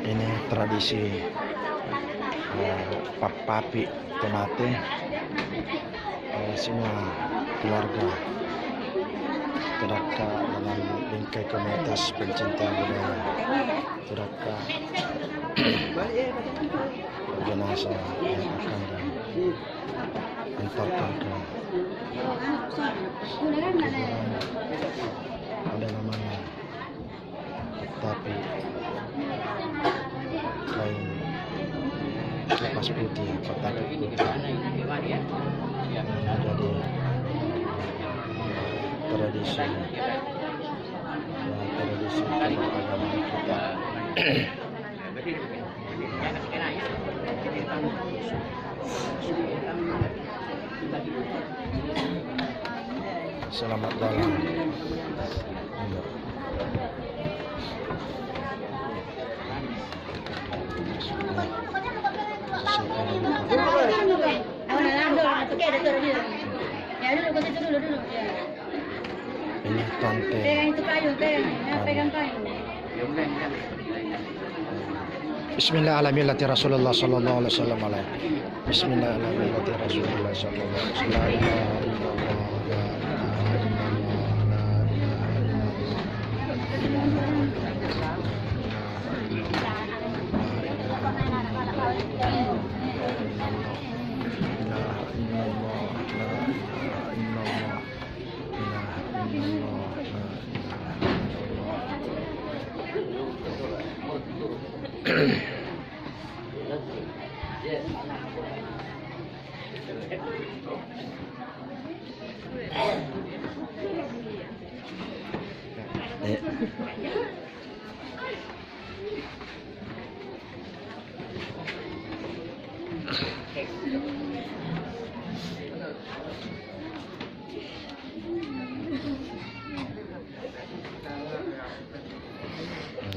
Ini tradisi papi tomate. Semua keluarga Todaka dalam bingkai komunitas pencinta budaya Todaka jenazah yang akan diantarkan ke kuburan, ada namanya tapi kain kipas putih, kotak putih yang menjadi tradisi keberagaman kita. Selamat dalam. Ini tante. Bismillahirrahmanirrahim. Rasulullah sallallahu alaihi wasallam. Bismillahirrahmanirrahim. Rasulullah sallallahu alaihi wasallam.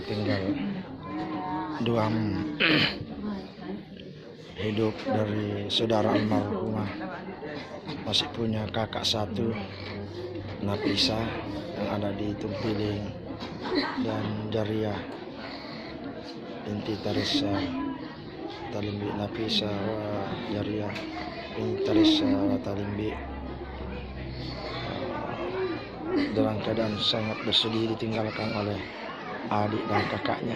Tinggal dua hidup dari saudara almarhumah. Masih punya kakak satu, Nafisa, yang ada di Tumpiling, dan Jariah binti Tarisa Talimbi. Nafisa wa Jariah binti Tarisa wa Talimbi dalam keadaan sangat bersedih ditinggalkan oleh adik dan kakaknya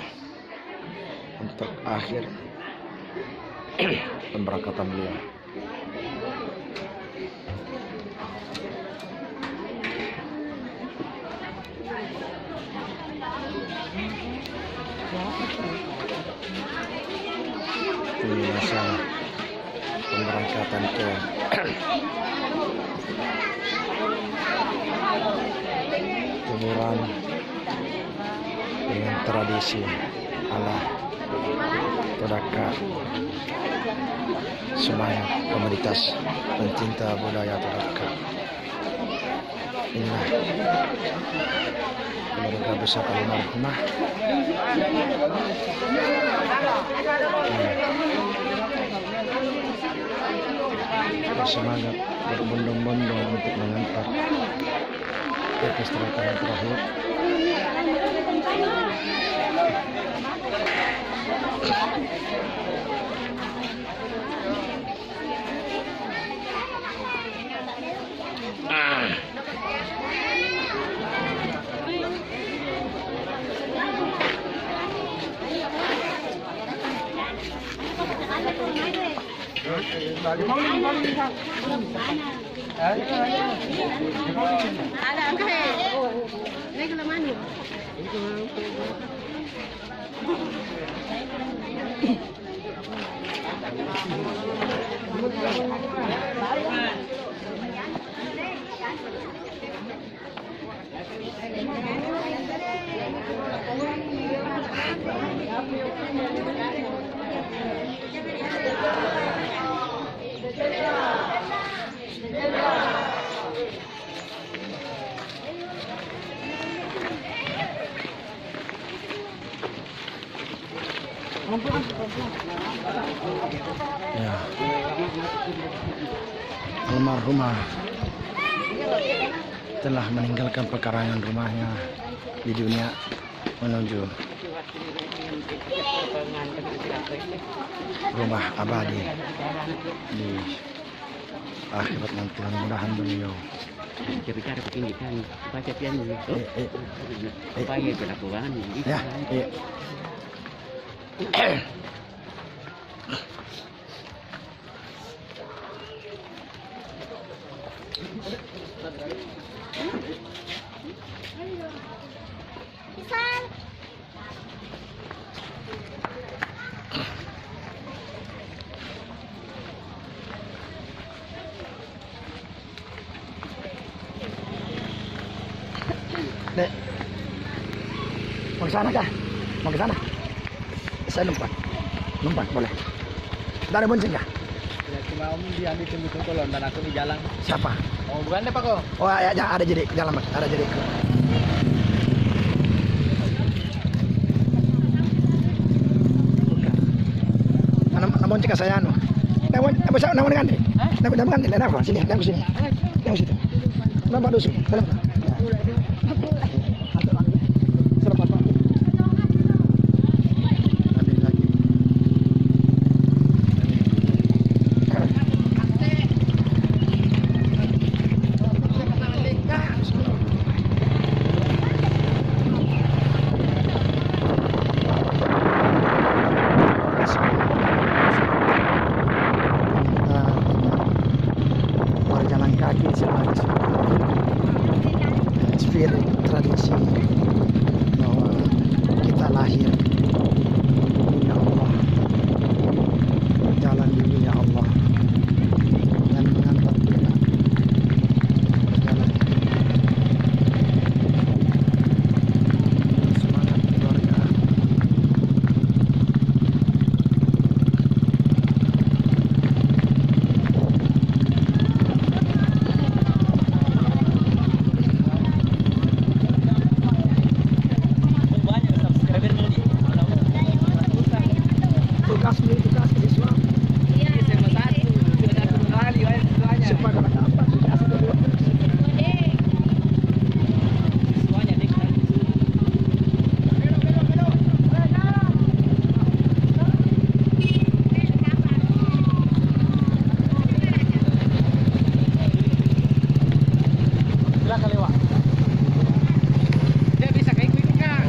untuk akhir pemberangkatan beliau. Ini masa pemberangkatan ke kuburan dengan tradisi ala Todaka, semangat komunitas pencinta budaya Todaka. Inilah keluarga besar almarhumah. Semangat berbondong-bondong untuk mengantar ke keserakahan terakhir. Ya, almarhumah telah meninggalkan pekarangan rumahnya di dunia menuju rumah abadi di akhirat nanti. Mudah-mudahan beliau Bicara begini kan, baca pian dulu. Supaya dilakukan. ya, iya. Dek, mau ke sana kah? Mau ke sana? Saya numpang boleh. Tidak ada bonceng kah? Ya, cuma om dia ambil tunggu kolon dan aku di jalan. Siapa? Oh bukan deh Pak kok. Oh ya, ada jadi jalan mas, ada jadi. Nama bonceng kah saya anu? Nama ganti. Nama ganti. Nama sini, nama sini. Nama situ. Nama dusun. Salam. Berjalan kaki sebagai spirit tradisi bahwa kita lahir dunia Allah, berjalan di dunia Allah dan mengantar kita berjalan semangat keluarga. Tugas siswa. Semua dapat apa? Tugas kedua. Silakan lewat. Dia bisa kayak gitu kan.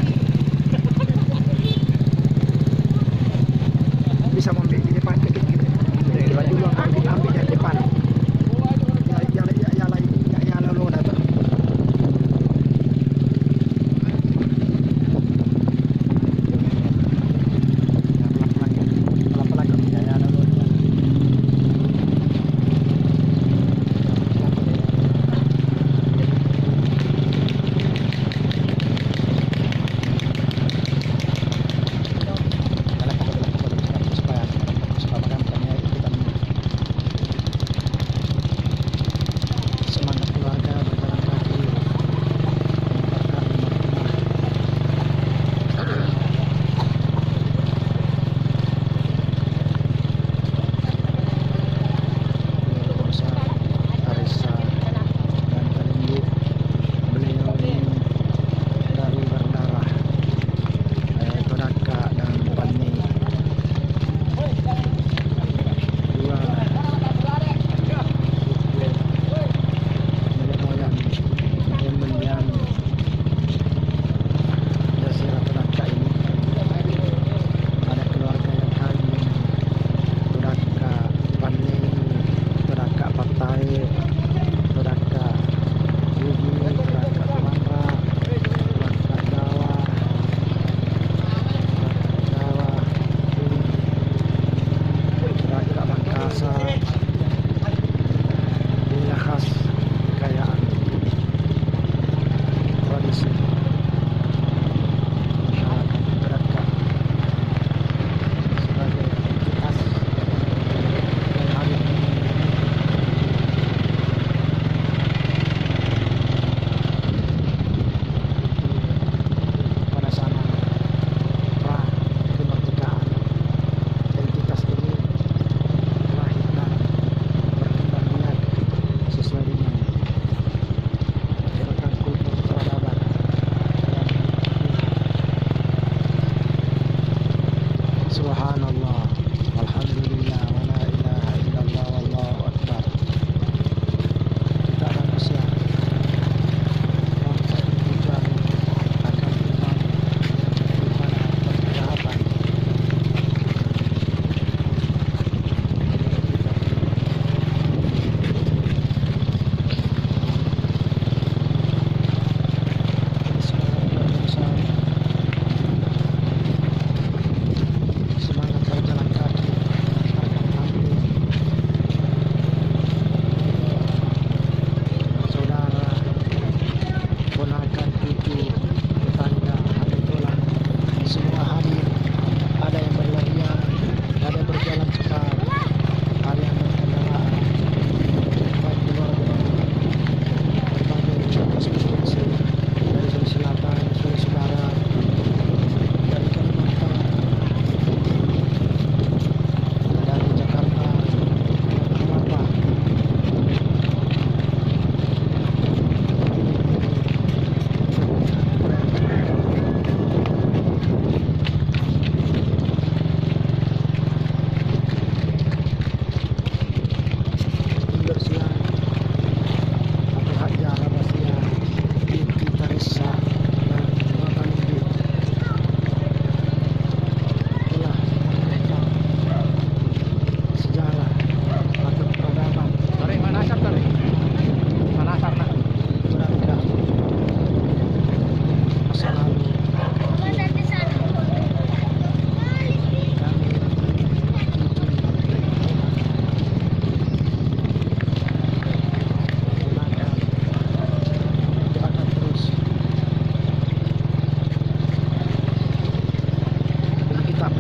Bisa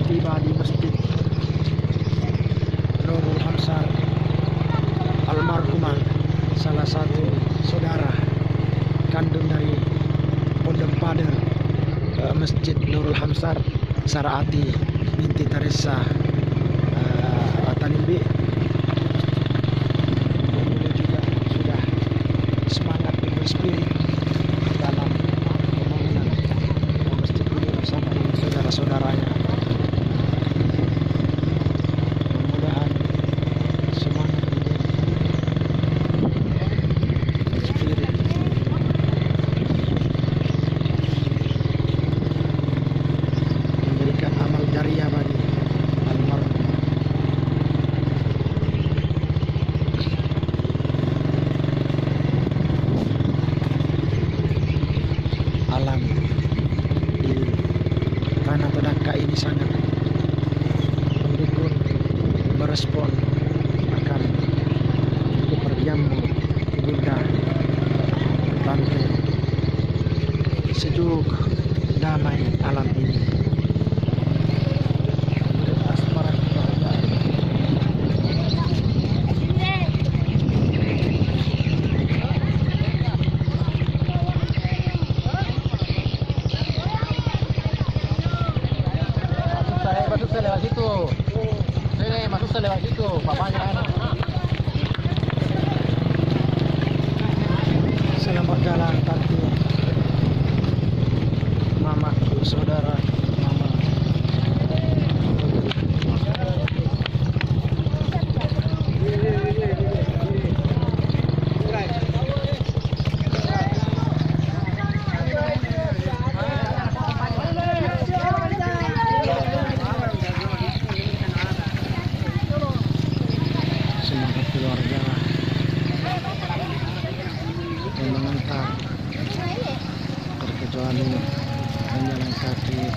tiba di Masjid Nurul Hamsar almarhumah, salah satu saudara kandung dari Pondok Pader, Masjid Nurul Hamsar, Saraati binti Teresa Atanimbi. Beliau juga sudah semangat dan spirit dalam pembangunan masjid ini bersama dengan saudara-saudaranya. Mudah-mudahan semangat ini dan spirit memberikan amal jariah bagi almarhum. Alam di tanah Todaka ini sangat mendukung, merespon akan kepergianmu Ibunda Tante. Sejuk damai alam ini, asmara kebahagiaan. Masuk saya lewat situ. Sini, masuk saya lewat situ. Bapaknya selamat jalan Tante, Mama, saudara, Mama. Semangat keluarga yang mengantar, terkecuali menjalan kaki.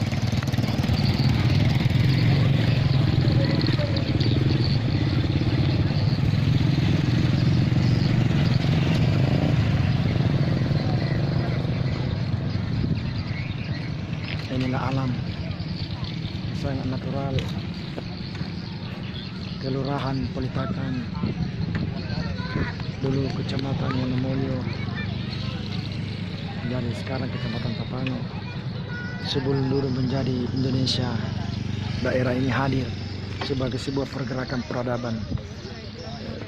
Inilah alam sangat natural. Kelurahan Politakan, dulu Kecamatan Wonomulyo, jadi sekarang Kecamatan Tapango. Sebelum dulu menjadi Indonesia, daerah ini hadir sebagai sebuah pergerakan peradaban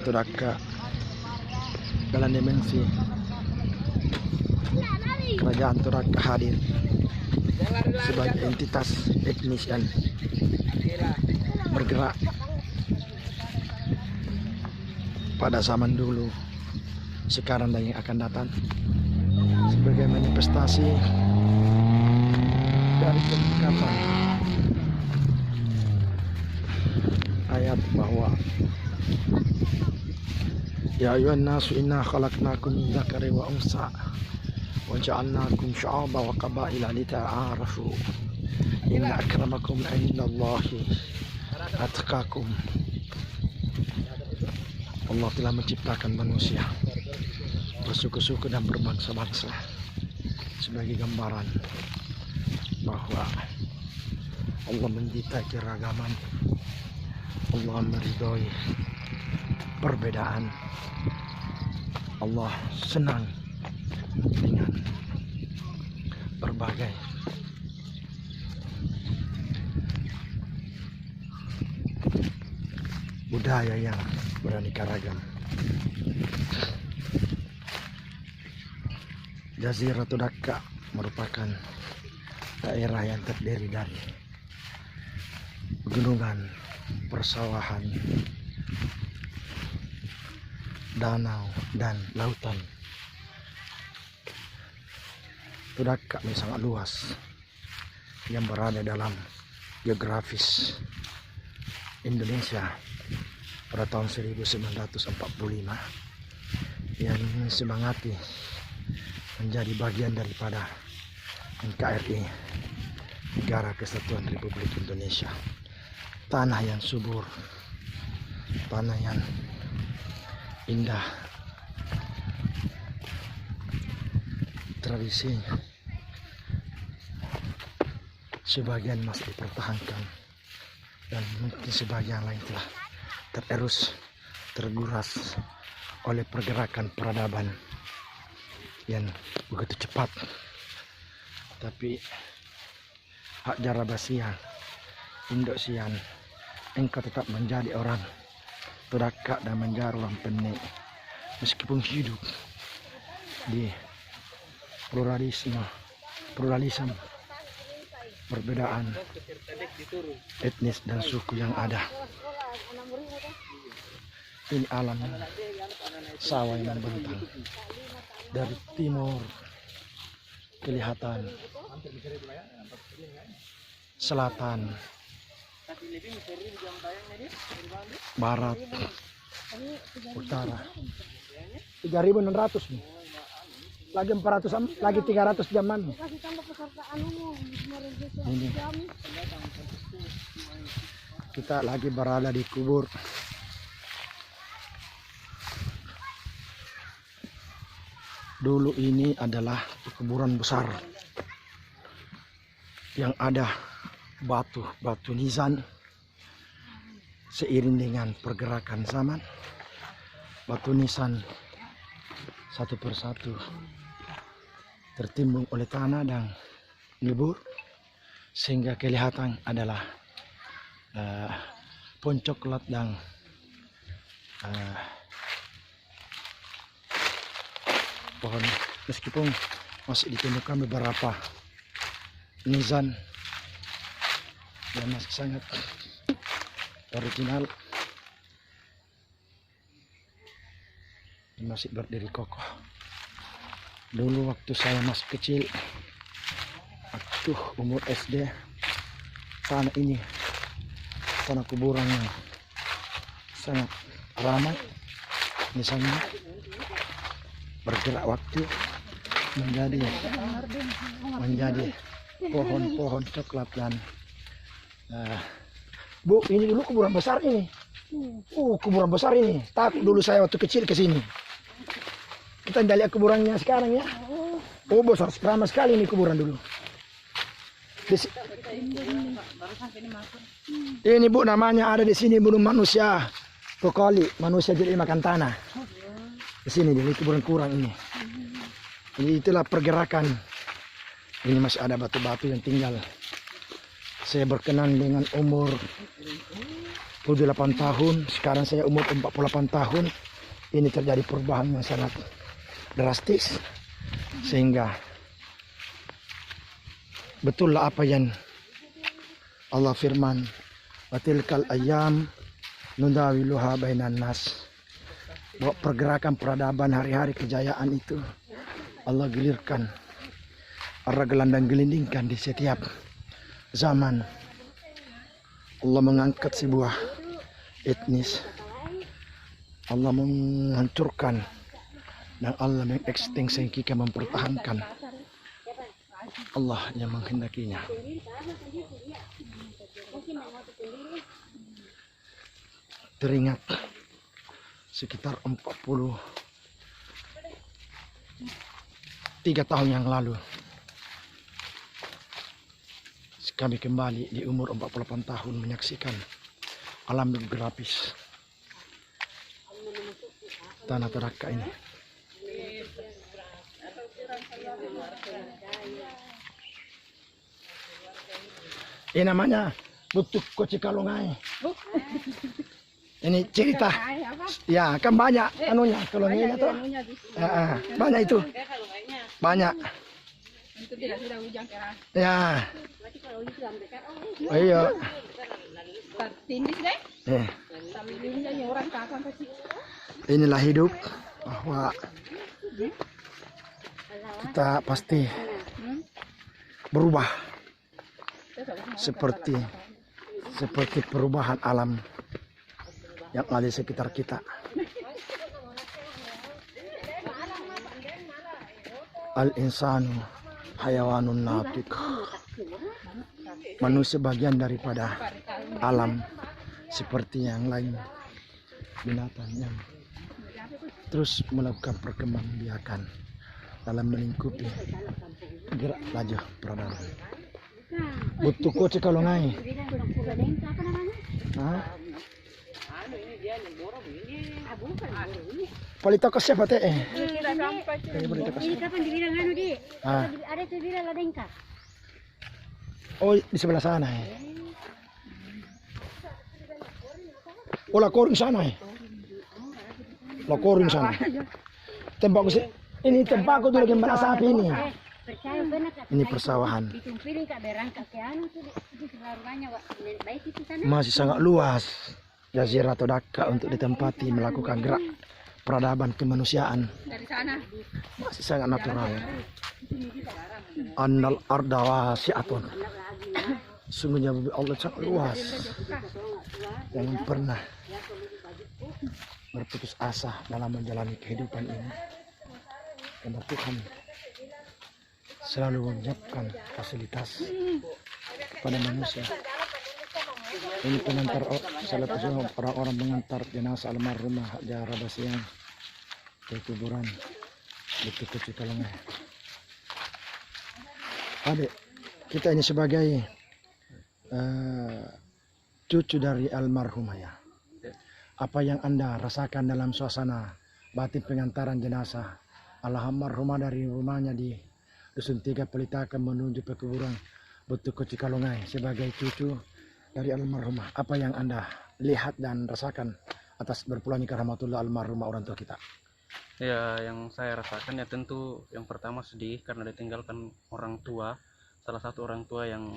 Todaka dalam dimensi kerajaan Todaka hadir sebagai entitas etnis yang bergerak pada zaman dulu, sekarang dan yang akan datang, sebagai manifestasi dari pengungkapan ayat bahwa ya ayyuhan nasu inna khalaqnakum min dzakari wa unsa wa ja'alnakum syu'aban wa qabaila lita'arafu inna akramakum 'indallahi atqakum. Allah telah menciptakan manusia bersuku-suku dan berbangsa-bangsa sebagai gambaran bahwa Allah mencintai keragaman, Allah meridhoi perbedaan, Allah senang dengan berbagai budaya yang beraneka ragam. Jazirah Todaka merupakan daerah yang terdiri dari pegunungan, persawahan, danau, dan lautan. Todaka ini sangat luas yang berada dalam geografis Indonesia pada tahun 1945 yang semangati menjadi bagian daripada NKRI, Negara Kesatuan Republik Indonesia. Tanah yang subur, tanah yang indah, tradisi sebagian masih dipertahankan dan mungkin sebagian lain telah tererus, terguras oleh pergerakan peradaban yang begitu cepat. Tapi hak jarabasia Indosian, engkau tetap menjadi orang terdakak dan menjadi orang penik meskipun hidup di pluralisme perbedaan etnis dan suku yang ada. Ini alam sawah yang membentang dari timur kelihatan, selatan, barat, utara. 3.600 nih. Lagi 400, lagi 300 jaman. Ini. Kita lagi berada di kubur. Dulu ini adalah kuburan besar yang ada batu nisan. Seiring dengan pergerakan zaman, batu nisan satu persatu tertimbun oleh tanah dan nyebur, sehingga kelihatan adalah poncoklat dan pohon. Meskipun masih ditemukan beberapa nisan yang masih sangat original, masih berdiri kokoh. Dulu waktu saya masih kecil, waktu umur SD, tanah ini, tanah kuburan yang sangat ramai, misalnya bergerak waktu menjadi pohon-pohon coklat dan Bu, ini dulu kuburan besar ini. Kuburan besar ini. Takut dulu saya waktu kecil ke sini. Kita tidak lihat kuburannya sekarang ya. Besar ramai sekali ini kuburan dulu. Ini Bu, namanya ada di sini bunuh manusia. Pokoli, manusia jadi makan tanah. Di sini di kuburan kurang ini. Jadi itulah pergerakan. Ini masih ada batu-batu yang tinggal. Saya berkenan dengan umur 28 tahun. Sekarang saya umur 48 tahun. Ini terjadi perubahan yang sangat drastis. Sehingga betullah apa yang Allah firman, wa tilkal ayyam nudawiluha bainan nas. Bahwa pergerakan peradaban hari-hari kejayaan itu Allah gelirkan, Allah gelandang gelindingkan di setiap zaman. Allah mengangkat sebuah etnis, Allah menghancurkan, dan Allah mengekstinksi, kita mempertahankan. Allah yang menghendakinya. Teringat sekitar 43 tahun yang lalu kami kembali di umur 48 tahun menyaksikan alam geografis tanah Terdakak ini. Ini namanya Butuk Koci Kalungai. Ini cerita. Ya, kan banyak anunya, kalungainya tuh. Banyak itu. Banyak. Ya. Oh iya. Inilah hidup, bahwa kita pasti berubah seperti perubahan alam yang ada di sekitar kita. Al-insanu hayawanun natik. Manusia bagian daripada alam seperti yang lain, binatang yang terus melakukan perkembangbiakan dalam melingkupi gerak laju peradaban. Butuh Koci Kalungai. Hah? Ano ini dia yang borong ini. Bukan borong ini. Palito ko siya pati eh. Tidak sampai sih. Ini balita ko Ini siya. kapan dibilang anu di? Ah. Ada itu bilang ladengka. Oh, di sebelah sana eh. Oh, lakoring sana eh. Lakoring sana. Tempat ko sih. Ini tempat ko tuh lagi mana sapi ini. Percaya benar Kak. Ini persawahan. Ditumpiling Kak berangkat ke anu tuh di sebelah rumahnya Wak. Baik itu sana. Masih sangat luas. Jazirah atau Dhaka untuk ditempati melakukan gerak peradaban kemanusiaan. Dari sana. Masih sangat natural. Annal arda wasi'atun. Sungguhnya bumi Allah sangat luas. Jangan pernah berputus asa dalam menjalani kehidupan ini. Karena Tuhan selalu menyiapkan fasilitas pada manusia. Ini pengantar salah satu orang-orang mengantar jenazah almarhumah Haja Rabasiang ke kuburan Bukit Kecil Kalongay. Adik, kita ini sebagai cucu dari almarhumah ya. Apa yang Anda rasakan dalam suasana batin pengantaran jenazah almarhumah dari rumahnya di Dusun 3 Pelitakan menuju ke kuburan Bukit Kecil Kalongay sebagai cucu dari almarhumah? Apa yang Anda lihat dan rasakan atas berpulangnya ke rahmatullah almarhumah orang tua kita? Ya, yang saya rasakan ya tentu yang pertama sedih karena ditinggalkan orang tua, salah satu orang tua yang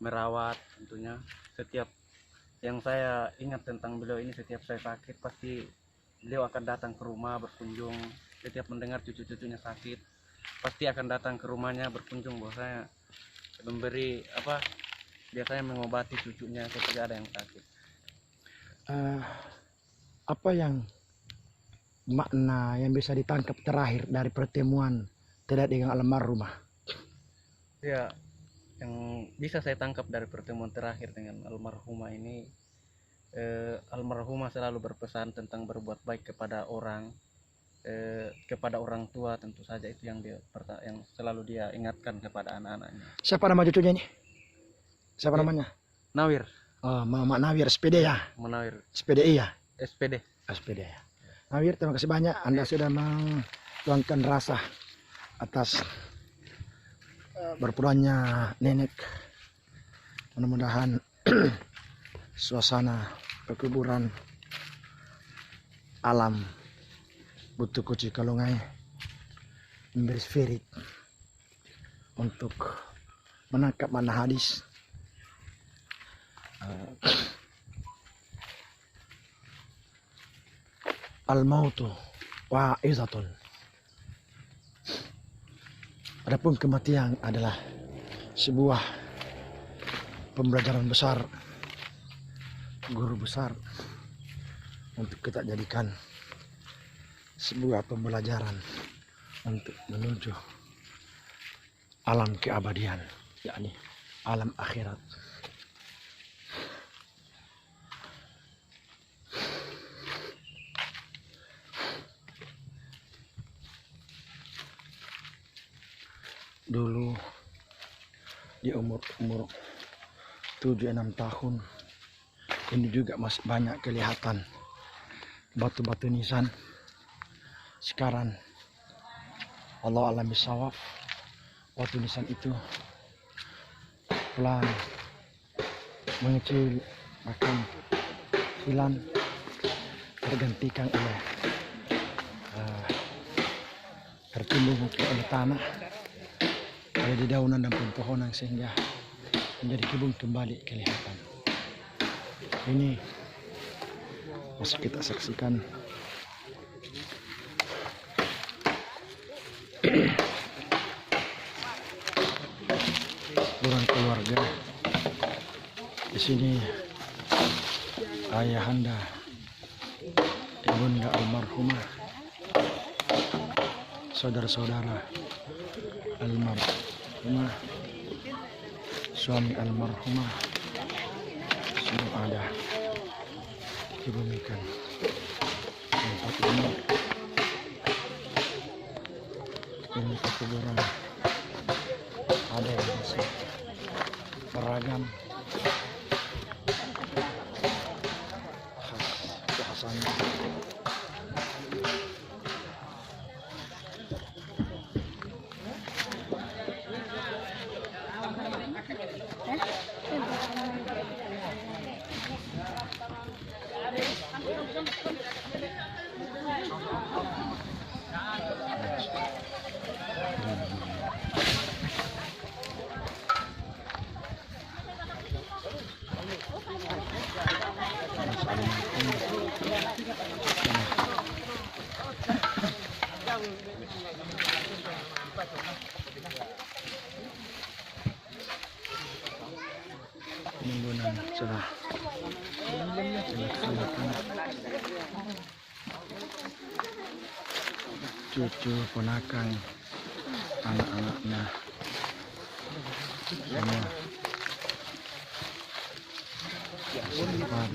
merawat tentunya. Setiap yang saya ingat tentang beliau ini, setiap saya sakit pasti beliau akan datang ke rumah berkunjung. Setiap mendengar cucu-cucunya sakit pasti akan datang ke rumahnya berkunjung, bahwa saya memberi biasanya mengobati cucunya ketika ada yang sakit. Apa yang makna yang bisa ditangkap terakhir dari pertemuan tidak dengan almarhumah? Ya, yang bisa saya tangkap dari pertemuan terakhir dengan almarhumah ini, almarhumah selalu berpesan tentang berbuat baik kepada orang, kepada orang tua tentu saja. Itu yang selalu dia ingatkan kepada anak-anaknya. Siapa nama cucunya ini? Siapa namanya? Nawir. Oh, Mama Nawir, SPD ya? Munawir. SPDI ya? SPD. SPD ya. Nawir, terima kasih banyak Anda sudah meluangkan rasa atas berpulangnya nenek. Mudah-mudahan suasana perkuburan alam Bukit Kecil Kalongay memberi spirit untuk menangkap makna hadis al-mautu wa'izatun. Adapun kematian adalah sebuah pembelajaran besar, guru besar untuk kita jadikan sebuah pembelajaran untuk menuju alam keabadian, yakni alam akhirat. Dulu di umur 7-6 tahun ini juga masih banyak kelihatan batu-batu nisan. Sekarang Allah alami sawaf, batu nisan itu pelan mengecil, bahkan hilang, tergantikan oleh tertimbun oleh tanah, oleh dedaunan dan pepohonan, sehingga menjadi kebun kembali kelihatan. Ini masih kita saksikan orang keluarga di sini, ayahanda, ibunda almarhumah, saudara-saudara almarhumah, suami almarhumah, semua ada dibumikan tempat ini. Ini kuburan ada yang masih beragam sudah dilaksanakan. Cucu, ponakan, anak-anaknya semua simpan.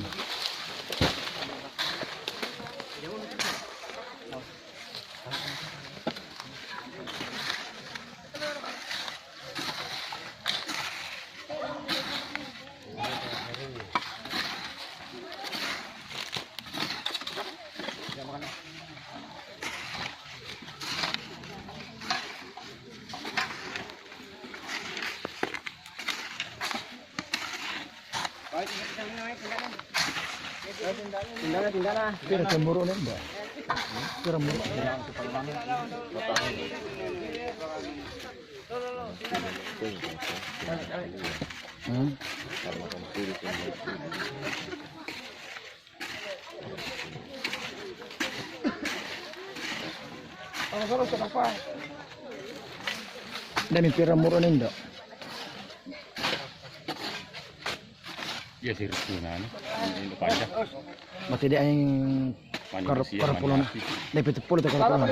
Kira cemburu nih mbak? Kira cemburu. Dami pira muro nih mbak? Ya sih rusunan. Ini panjang. Mati dia yang karpulon lebih tepul itu karpulon.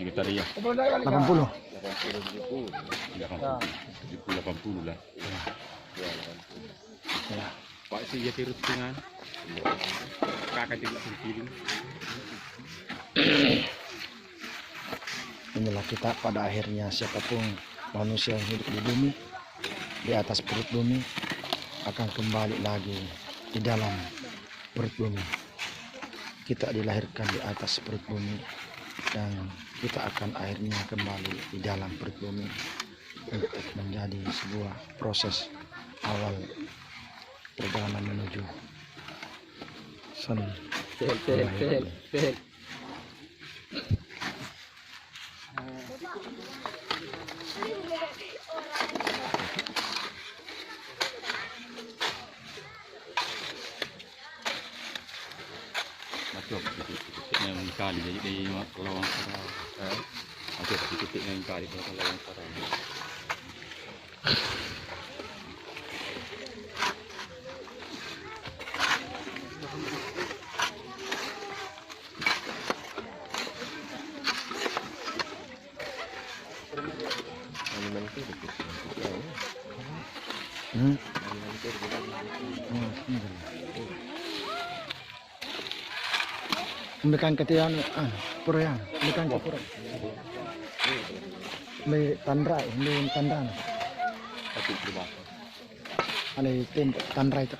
Sekitar ya 80. 80 lah. Pak sih ya sih rusunan. Kakak tidak sendiri. Inilah kita pada akhirnya, siapapun manusia yang hidup di bumi, di atas perut bumi, akan kembali lagi di dalam perut bumi. Kita dilahirkan di atas perut bumi dan kita akan akhirnya kembali di dalam perut bumi untuk menjadi sebuah proses awal perjalanan menuju sana. Masuk titik-titik yang kali jadi di lawang sarau. Masuk titik yang kali di lawang sarau. Mekan ketian pura ya, mekan ke pura. Me tandra, me tandran. Tapi berubah. Ale tim tandra itu.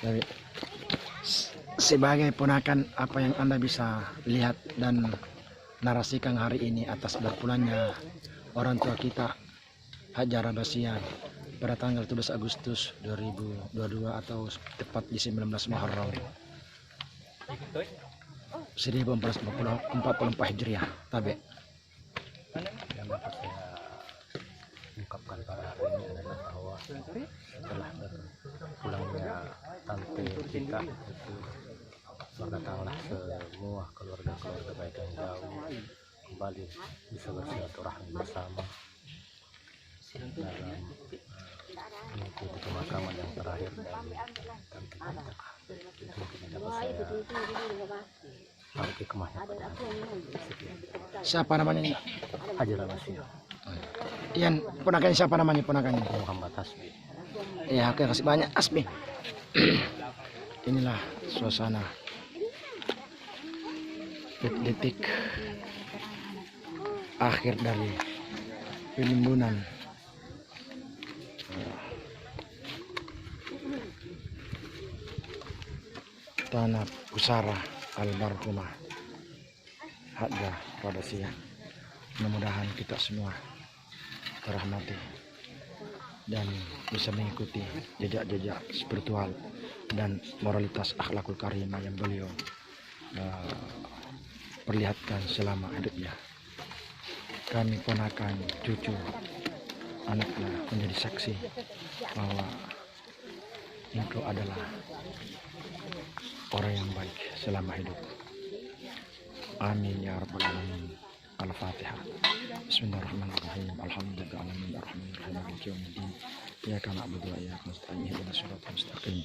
Jadi, sebagai ponakan, apa yang Anda bisa lihat dan narasikan hari ini atas berpulangnya orang tua kita Hajar Abbasiyah pada tanggal 17 Agustus 2022 atau tepat di 19 Muharram 1444 Hijriah. Tabe. Yang dapat saya ungkapkan pada hari ini adalah bahwa setelah berpulangnya tante kita itu, maka datanglah semua keluarga-keluarga baik yang jauh kembali bisa bersilaturahmi bersama dalam mengikuti pemakaman yang terakhir dari tante kita. Itu mungkin dapat saya taruh hikmahnya pada siapa namanya ini? Hajar Abbasiyah. Ian, ponakannya siapa namanya ponakannya? Muhammad Hasbi. Ya, oke, kasih banyak Asbi. Inilah suasana detik akhir dari penimbunan tanah pusara almarhumah hadza pada siang. Mudah-mudahan kita semua terrahmati dan bisa mengikuti jejak-jejak spiritual dan moralitas akhlakul karimah yang beliau perlihatkan selama hidupnya. Kami ponakan, cucu, anaknya menjadi saksi bahwa engkau adalah orang yang baik selama hidup. Amin ya rabbal alamin. Al-Fatihah. Bismillahirrahmanirrahim. Alhamdulillah alamin arrahmanirrahim maliki yaumiddin. Iyyaka na'budu wa iyyaka nasta'in ihdinas siratal mustaqim.